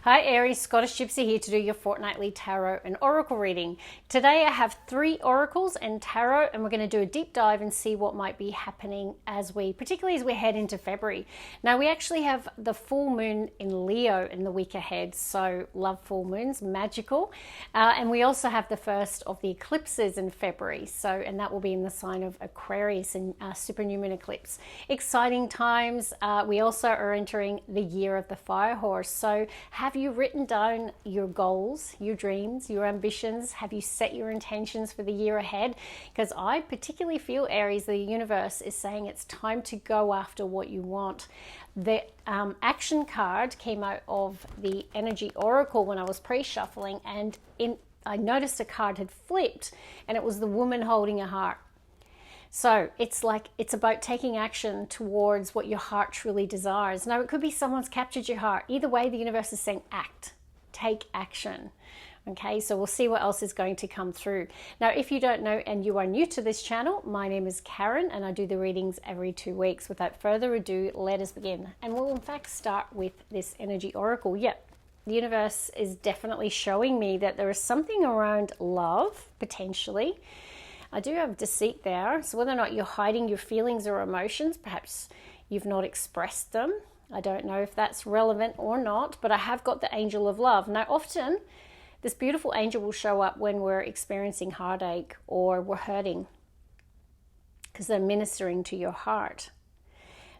Hi Aries, Scottish Gypsy here to do your fortnightly tarot and oracle reading. Today I have 3 oracles and tarot, and we're going to do a deep dive and see what might be happening particularly as we head into February. Now we actually have the full moon in Leo in the week ahead, so love full moons, magical. And we also have the first of the eclipses in February, and that will be in the sign of Aquarius and super new moon eclipse. Exciting times. We also are entering the year of the fire horse. So have you written down your goals, your dreams, your ambitions? Have you set your intentions for the year ahead? Because I particularly feel, Aries, the universe is saying it's time to go after what you want. The action card came out of the energy oracle when I was pre-shuffling, and I noticed a card had flipped, and it was the woman holding a heart. So it's about taking action towards what your heart truly desires. Now, it could be someone's captured your heart. Either way, the universe is saying act, take action. Okay, so we'll see what else is going to come through. Now, if you don't know and you are new to this channel, my name is Karen and I do the readings every 2 weeks. Without further ado, let us begin. And we'll in fact start with this energy oracle. Yep, the universe is definitely showing me that there is something around love, potentially. I do have deceit there, so whether or not you're hiding your feelings or emotions, perhaps you've not expressed them. I don't know if that's relevant or not, but I have got the angel of love. Now, often this beautiful angel will show up when we're experiencing heartache or we're hurting, because they're ministering to your heart.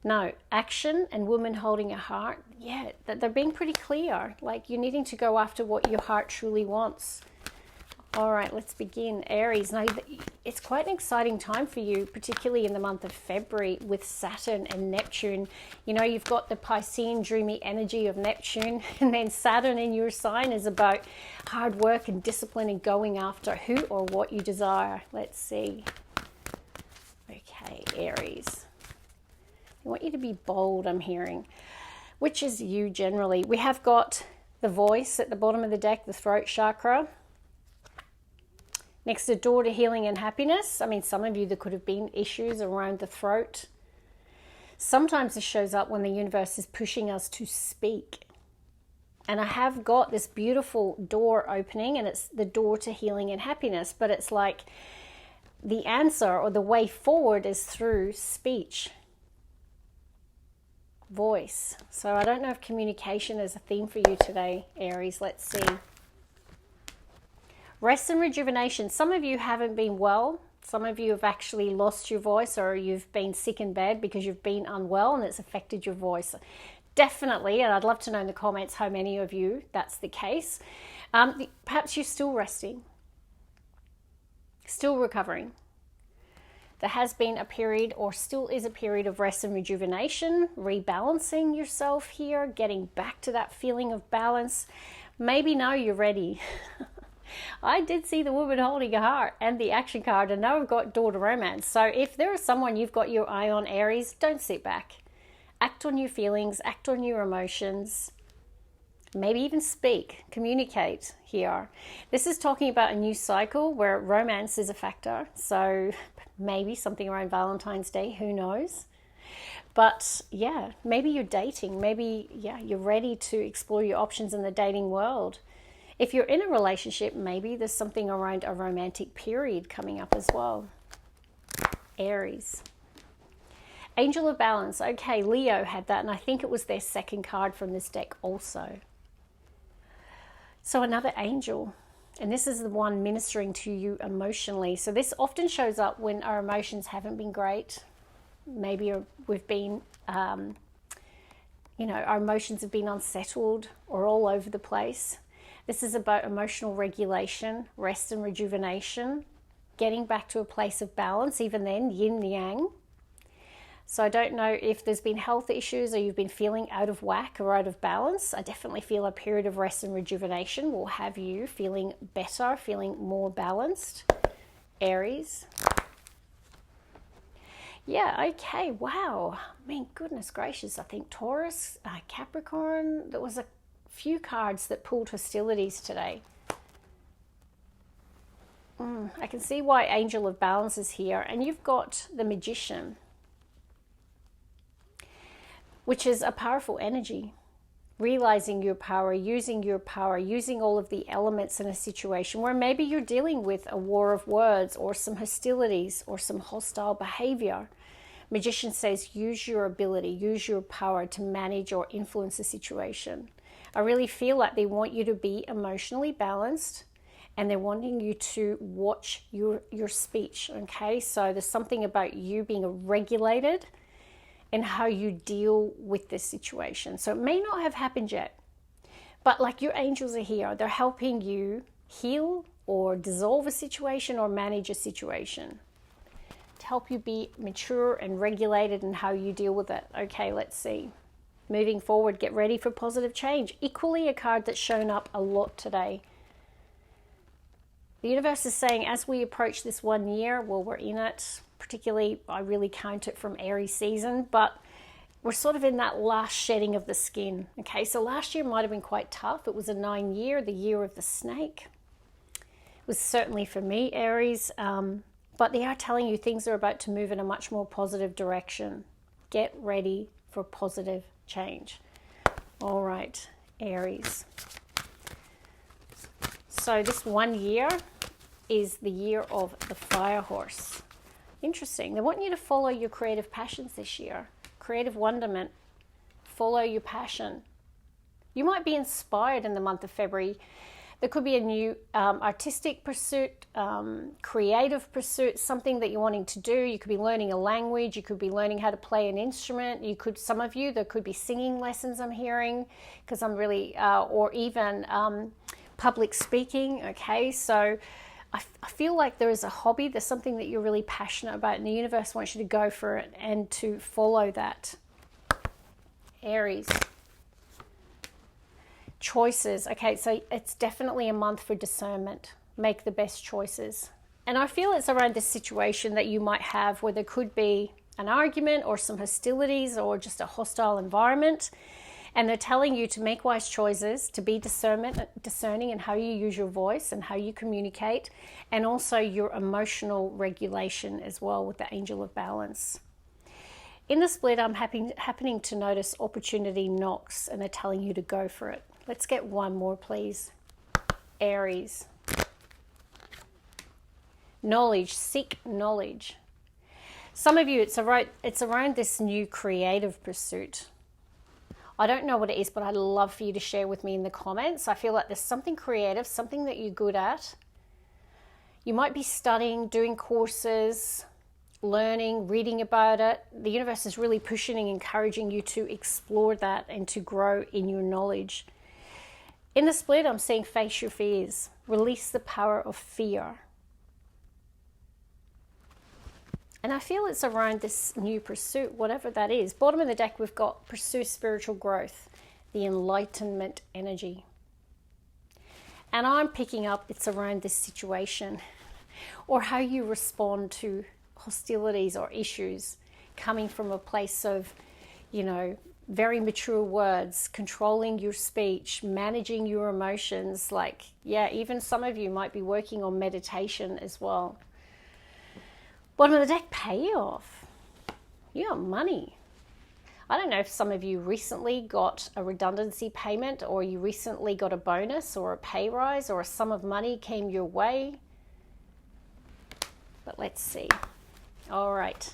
Now, action and woman holding a heart, yeah, they're being pretty clear, like you're needing to go after what your heart truly wants. All right, let's begin. Aries, now it's quite an exciting time for you, particularly in the month of February with Saturn and Neptune. You know, you've got the Piscean dreamy energy of Neptune, and then Saturn in your sign is about hard work and discipline and going after who or what you desire. Let's see. Okay, Aries. I want you to be bold, I'm hearing, which is you generally. We have got the voice at the bottom of the deck, the throat chakra. Next, the door to healing and happiness. I mean, some of you, there could have been issues around the throat. Sometimes this shows up when the universe is pushing us to speak. And I have got this beautiful door opening, and it's the door to healing and happiness. But it's like the answer or the way forward is through speech, voice. So I don't know if communication is a theme for you today, Aries. Let's see. Rest and rejuvenation. Some of you haven't been well. Some of you have actually lost your voice, or you've been sick in bed because you've been unwell and it's affected your voice. Definitely, and I'd love to know in the comments how many of you that's the case. Perhaps you're still resting, still recovering. There has been a period, or still is a period, of rest and rejuvenation, rebalancing yourself here, getting back to that feeling of balance. Maybe now you're ready. I did see the woman holding a heart and the action card, and now we've got door to romance. So if there is someone you've got your eye on, Aries, don't sit back. Act on your feelings, act on your emotions. Maybe even speak, communicate here. This is talking about a new cycle where romance is a factor. So maybe something around Valentine's Day, who knows? But yeah, maybe you're dating. Maybe, you're ready to explore your options in the dating world. If you're in a relationship, maybe there's something around a romantic period coming up as well. Aries. Angel of Balance. Okay, Leo had that, and I think it was their second card from this deck also. So another angel, and this is the one ministering to you emotionally. So this often shows up when our emotions haven't been great. Maybe we've been, our emotions have been unsettled or all over the place. This is about emotional regulation, rest and rejuvenation, getting back to a place of balance, even then, yin yang. So I don't know if there's been health issues or you've been feeling out of whack or out of balance. I definitely feel a period of rest and rejuvenation will have you feeling better, feeling more balanced. Aries. Yeah, okay, wow. I mean, goodness gracious, I think Taurus, Capricorn, there was a few cards that pulled hostilities today. I can see why Angel of Balance is here. And you've got the Magician, which is a powerful energy. realizing your power, using all of the elements in a situation where maybe you're dealing with a war of words or some hostilities or some hostile behavior. Magician says, use your ability, use your power to manage or influence the situation. I really feel like they want you to be emotionally balanced, and they're wanting you to watch your speech, okay? So there's something about you being regulated in how you deal with this situation. So it may not have happened yet, but like your angels are here. They're helping you heal or dissolve a situation or manage a situation to help you be mature and regulated in how you deal with it. Okay, let's see. Moving forward, get ready for positive change. Equally a card that's shown up a lot today. The universe is saying as we approach this 1 year, well, we're in it, particularly I really count it from Aries season, but we're sort of in that last shedding of the skin. Okay, so last year might have been quite tough. It was a 9 year, the year of the snake. It was certainly for me, Aries, but they are telling you things are about to move in a much more positive direction. Get ready for positive change. All right, Aries. So this 1 year is the year of the fire horse. Interesting. They want you to follow your creative passions this year. Creative wonderment. Follow your passion. You might be inspired in the month of February. There could be a new artistic pursuit, creative pursuit, something that you're wanting to do. You could be learning a language. You could be learning how to play an instrument. Some of you, there could be singing lessons I'm hearing, because I'm really, or even public speaking. Okay, so I feel like there is a hobby, there's something that you're really passionate about, and the universe wants you to go for it and to follow that. Aries. Choices. Okay, so it's definitely a month for discernment. Make the best choices. And I feel it's around this situation that you might have where there could be an argument or some hostilities or just a hostile environment. And they're telling you to make wise choices, to be discerning in how you use your voice and how you communicate, and also your emotional regulation as well with the angel of balance. In the split, I'm happening to notice opportunity knocks, and they're telling you to go for it. Let's get one more, please. Aries. Knowledge. Seek knowledge. Some of you, it's around this new creative pursuit. I don't know what it is, but I'd love for you to share with me in the comments. I feel like there's something creative, something that you're good at. You might be studying, doing courses, learning, reading about it. The universe is really pushing and encouraging you to explore that and to grow in your knowledge. In the split, I'm seeing face your fears. Release the power of fear. And I feel it's around this new pursuit, whatever that is. Bottom of the deck, we've got pursue spiritual growth, the enlightenment energy. And I'm picking up it's around this situation or how you respond to hostilities or issues coming from a place of, very mature words, controlling your speech, managing your emotions. Even some of you might be working on meditation as well. Bottom of the deck, payoff. You got money. I don't know if some of you recently got a redundancy payment, or you recently got a bonus or a pay rise, or a sum of money came your way. But let's see. All right.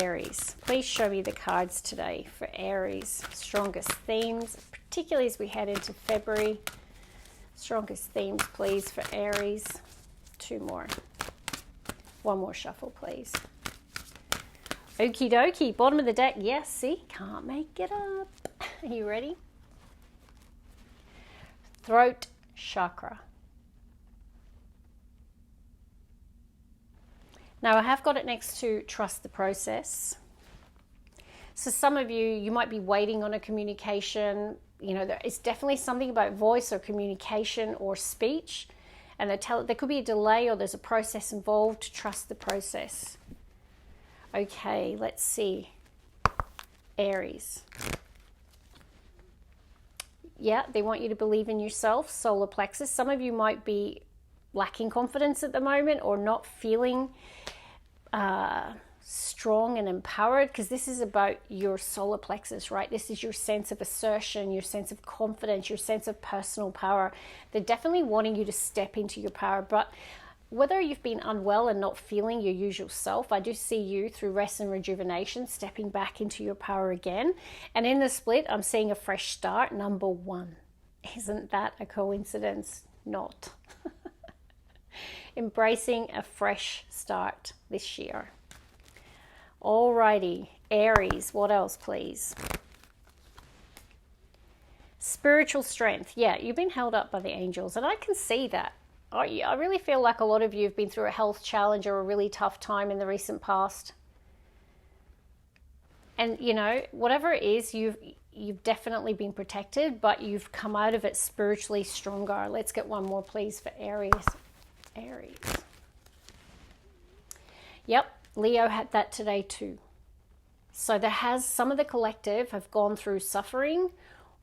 Aries. Please show me the cards today for Aries. Strongest themes, particularly as we head into February. Strongest themes, please, for Aries. 2 more. 1 more shuffle, please. Okie dokie. Bottom of the deck. Yes, see? Can't make it up. Are you ready? Throat chakra. Now, I have got it next to trust the process. So some of you might be waiting on a communication. There is definitely something about voice or communication or speech. And there could be a delay or there's a process involved. To trust the process. Okay, let's see. Aries. Yeah, they want you to believe in yourself. Solar plexus. Some of you might be lacking confidence at the moment or not feeling strong and empowered, because this is about your solar plexus, right? This is your sense of assertion, your sense of confidence, your sense of personal power. They're definitely wanting you to step into your power. But whether you've been unwell and not feeling your usual self, I do see you through rest and rejuvenation stepping back into your power again. And in the split, I'm seeing a fresh start, number 1. Isn't that a coincidence? Not. Embracing a fresh start this year. Alrighty, Aries, what else, please? Spiritual strength. Yeah, you've been held up by the angels, and I can see that. I really feel like a lot of you have been through a health challenge or a really tough time in the recent past. And, you know, whatever it is, you've definitely been protected, but you've come out of it spiritually stronger. Let's get one more, please, for Aries. Aries. Yep, Leo had that today too. So some of the collective have gone through suffering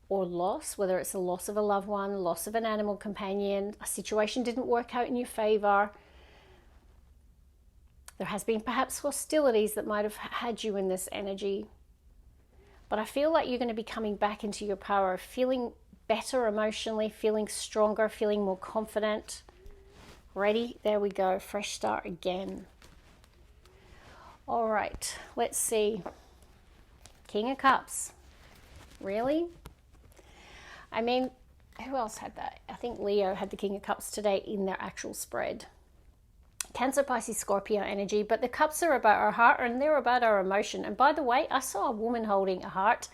or loss, whether it's the loss of a loved one, loss of an animal companion, a situation didn't work out in your favor. There has been perhaps hostilities that might have had you in this energy. But I feel like you're going to be coming back into your power, feeling better emotionally, feeling stronger, feeling more confident. Ready? There we go. Fresh start again. All right. Let's see. King of Cups. Really? I mean, who else had that? I think Leo had the King of Cups today in their actual spread. Cancer, Pisces, Scorpio energy, but the cups are about our heart and they're about our emotion. And by the way, I saw a woman holding a heart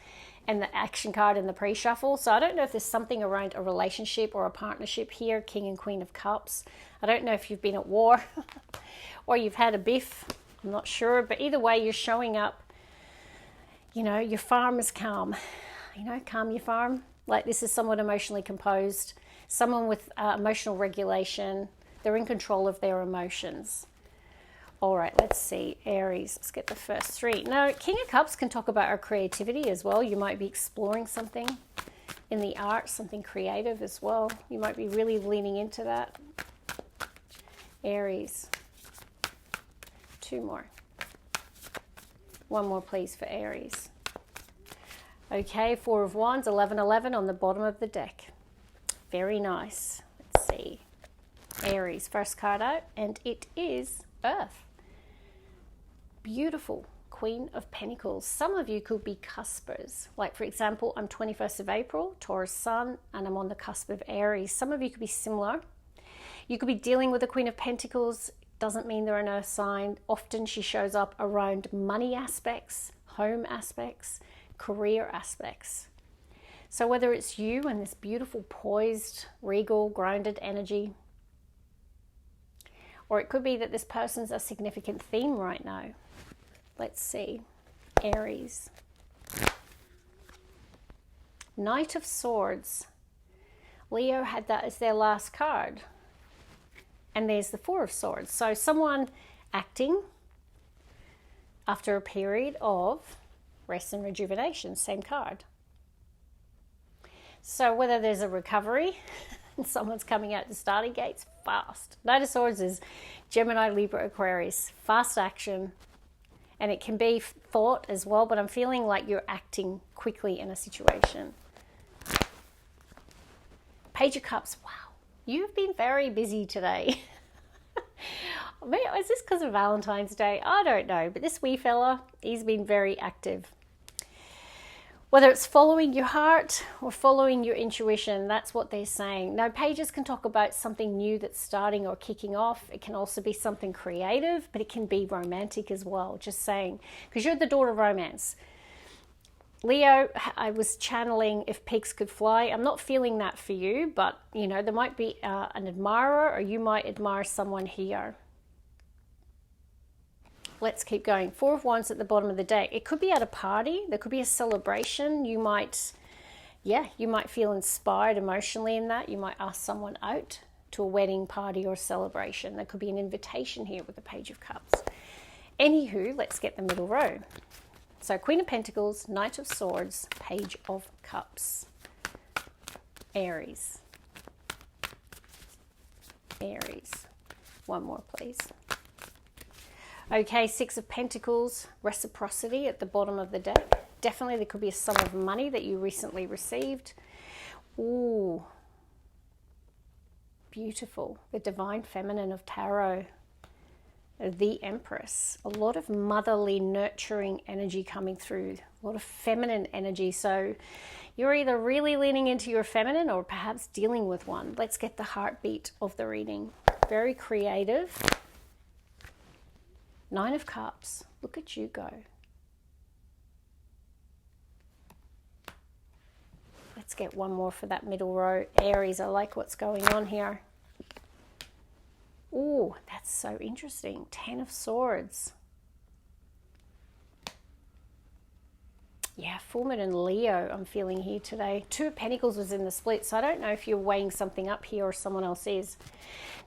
and the action card in the pre-shuffle. So I don't know if there's something around a relationship or a partnership here, King and Queen of Cups. I don't know if you've been at war or you've had a biff. I'm not sure, but either way, you're showing up. You know, your farm is calm. You know, calm your farm. Like, this is someone emotionally composed, someone with emotional regulation. They're in control of their emotions. All right, let's see. Aries, let's get the first 3. Now, King of Cups can talk about our creativity as well. You might be exploring something in the arts, something creative as well. You might be really leaning into that. Aries. 2 more. 1 more, please, for Aries. Okay, 4 of Wands, 11 on the bottom of the deck. Very nice. Let's see. Aries, first card out, and it is Earth. Beautiful. Queen of Pentacles. Some of you could be cuspers. Like, for example, I'm 21st of April, Taurus Sun, and I'm on the cusp of Aries. Some of you could be similar. You could be dealing with the Queen of Pentacles. Doesn't mean they're an Earth sign. Often she shows up around money aspects, home aspects, career aspects. So whether it's you and this beautiful, poised, regal, grounded energy, or it could be that this person's a significant theme right now. Let's see. Aries. Knight of Swords. Leo had that as their last card. And there's the 4 of Swords. So someone acting after a period of rest and rejuvenation, same card. So whether there's a recovery and someone's coming out the starting gates fast. Knight of Swords is Gemini, Libra, Aquarius. Fast action. And it can be thought as well, but I'm feeling like you're acting quickly in a situation. Page of Cups. Wow. You've been very busy today. Is this because of Valentine's Day? I don't know. But this wee fella, he's been very active. Whether it's following your heart or following your intuition, that's what they're saying. Now, pages can talk about something new that's starting or kicking off. It can also be something creative, but it can be romantic as well. Just saying, because you're the daughter of romance. Leo, I was channeling If Pigs Could Fly. I'm not feeling that for you, but, you know, there might be an admirer, or you might admire someone here. Let's keep going. 4 of Wands at the bottom of the deck. It could be at a party. There could be a celebration. You might feel inspired emotionally in that. You might ask someone out to a wedding party or celebration. There could be an invitation here with the Page of Cups. Anywho, let's get the middle row. So Queen of Pentacles, Knight of Swords, Page of Cups. Aries. Aries. 1 more, please. Okay, Six of Pentacles, reciprocity at the bottom of the deck. Definitely there could be a sum of money that you recently received. Ooh, beautiful. The Divine Feminine of Tarot. The Empress. A lot of motherly, nurturing energy coming through. A lot of feminine energy. So you're either really leaning into your feminine or perhaps dealing with one. Let's get the heartbeat of the reading. Very creative. Nine of Cups. Look at you go. Let's get one more for that middle row. Aries, I like what's going on here. Ooh, that's so interesting. Ten of Swords. Yeah, Full Moon and Leo I'm feeling here today. Two of Pentacles was in the split, so I don't know if you're weighing something up here or someone else is.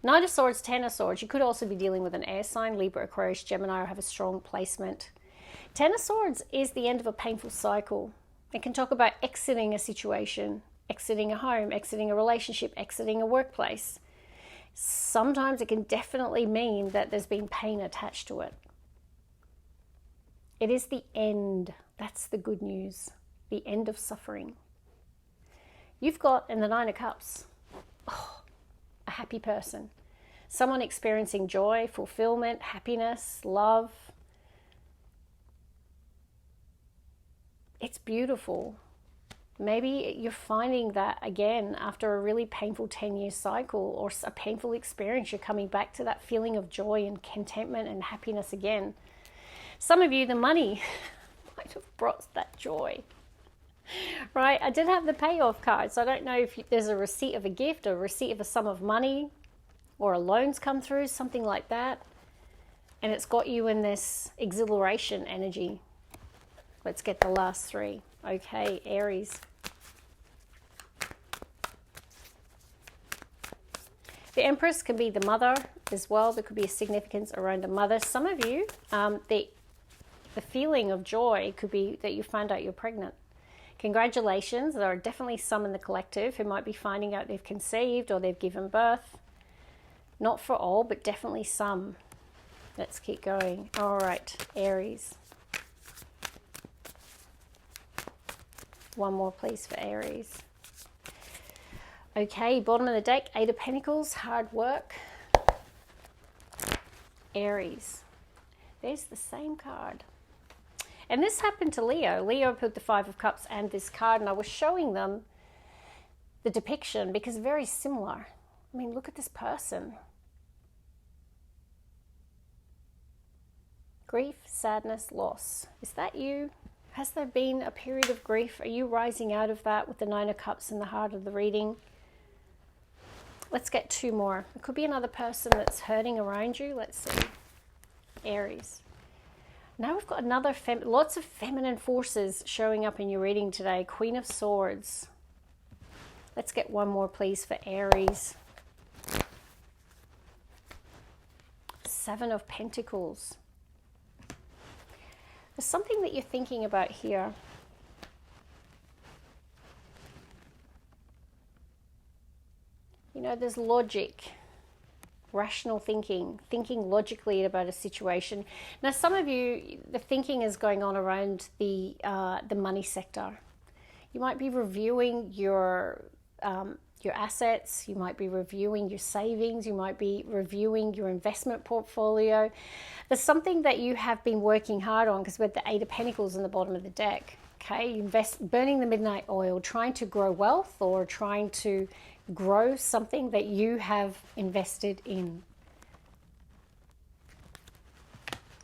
Nine of Swords, Ten of Swords. You could also be dealing with an air sign, Libra, Aquarius, Gemini, or have a strong placement. Ten of Swords is the end of a painful cycle. It can talk about exiting a situation, exiting a home, exiting a relationship, exiting a workplace. Sometimes it can definitely mean that there's been pain attached to it. It is the end. That's the good news. The end of suffering. You've got, in the Nine of Cups, a happy person. Someone experiencing joy, fulfillment, happiness, love. It's beautiful. Maybe you're finding that again after a really painful 10-year cycle or a painful experience. You're coming back to that feeling of joy and contentment and happiness again. Some of you, the money might have brought that joy, right? I did have the payoff card, so I don't know if there's a receipt of a gift or a receipt of a sum of money or a loan's come through, something like that. And it's got you in this exhilaration energy. Let's get the last three. Okay, Aries. The Empress can be the mother as well. There could be a significance around a mother. Some of you, the feeling of joy could be that you find out you're pregnant. Congratulations. There are definitely some in the collective who might be finding out they've conceived or they've given birth. Not for all, but definitely some. Let's keep going. All right, Aries. One more, please, for Aries. Okay, bottom of the deck, Eight of Pentacles, hard work. Aries. There's the same card. And this happened to Leo. Leo put the Five of Cups and this card, and I was showing them the depiction because very similar. I mean, look at this person. Grief, sadness, loss. Is that you? Has there been a period of grief? Are you rising out of that with the Nine of Cups in the heart of the reading? Let's get two more. It could be another person that's hurting around you. Let's see. Aries. Now we've got another, lots of feminine forces showing up in your reading today. Queen of Swords. Let's get one more, please, for Aries. Seven of Pentacles. There's something that you're thinking about here. You know, there's logic, rational thinking, thinking logically about a situation. Now, some of you, the thinking is going on around the money sector. You might be reviewing your assets. You might be reviewing your savings. You might be reviewing your investment portfolio. There's something that you have been working hard on because we have the Eight of Pentacles in the bottom of the deck. Okay, burning the midnight oil, trying to grow wealth or trying to grow something that you have invested in.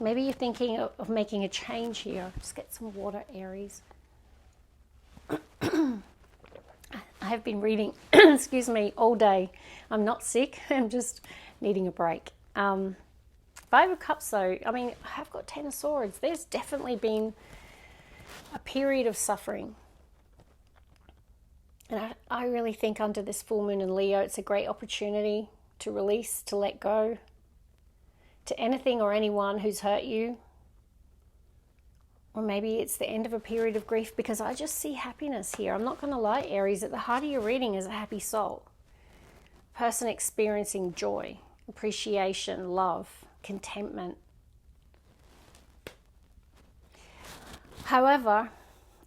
Maybe you're thinking of making a change here. Just get some water, Aries. I have been reading, excuse me, all day. I'm not sick. I'm just needing a break. Five of Cups, though. I mean, I have got Ten of Swords. There's definitely been a period of suffering. And I really think under this full moon in Leo, it's a great opportunity to release, to let go to anything or anyone who's hurt you. Or maybe it's the end of a period of grief, because I just see happiness here. I'm not going to lie, Aries, at the heart of your reading is a happy soul. Person experiencing joy, appreciation, love, contentment. However,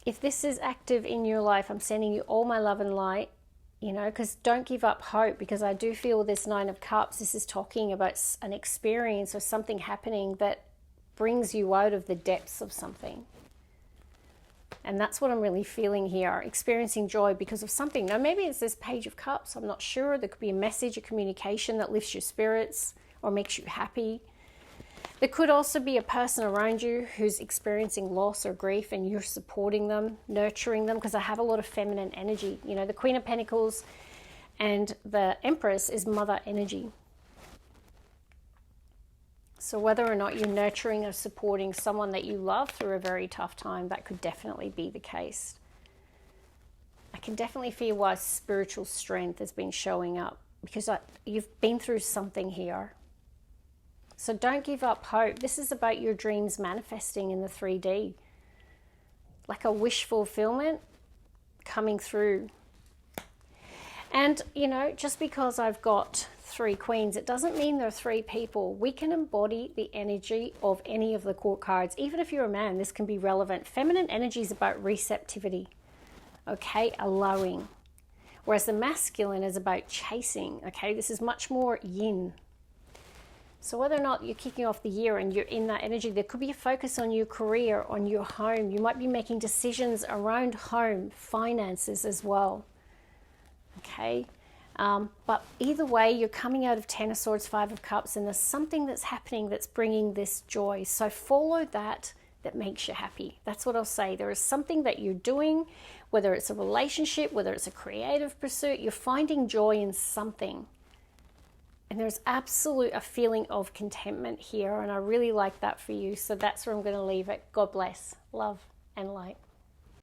if this is active in your life, I'm sending you all my love and light, you know, because don't give up hope, because I do feel this Nine of Cups, this is talking about an experience or something happening that brings you out of the depths of something. And that's what I'm really feeling here, experiencing joy because of something. Now, maybe it's this Page of Cups, I'm not sure. There could be a message, a communication that lifts your spirits or makes you happy. There could also be a person around you who's experiencing loss or grief and you're supporting them, nurturing them, because I have a lot of feminine energy. You know, the Queen of Pentacles and the Empress is mother energy. So whether or not you're nurturing or supporting someone that you love through a very tough time, that could definitely be the case. I can definitely feel why spiritual strength has been showing up, because you've been through something here. So don't give up hope. This is about your dreams manifesting in the 3D. Like a wish fulfillment coming through. And, you know, just because I've got 3 queens, it doesn't mean there are 3 people. We can embody the energy of any of the court cards. Even if you're a man, this can be relevant. Feminine energy is about receptivity, okay, allowing. Whereas the masculine is about chasing, okay? This is much more yin. So whether or not you're kicking off the year and you're in that energy, there could be a focus on your career, on your home. You might be making decisions around home, finances as well. Okay, but either way, you're coming out of 10 of Swords, 5 of Cups, and there's something that's happening that's bringing this joy. So follow that makes you happy. That's what I'll say. There is something that you're doing, whether it's a relationship, whether it's a creative pursuit, you're finding joy in something. And there's absolute a feeling of contentment here, and I really like that for you. So that's where I'm going to leave it. God bless, love and light.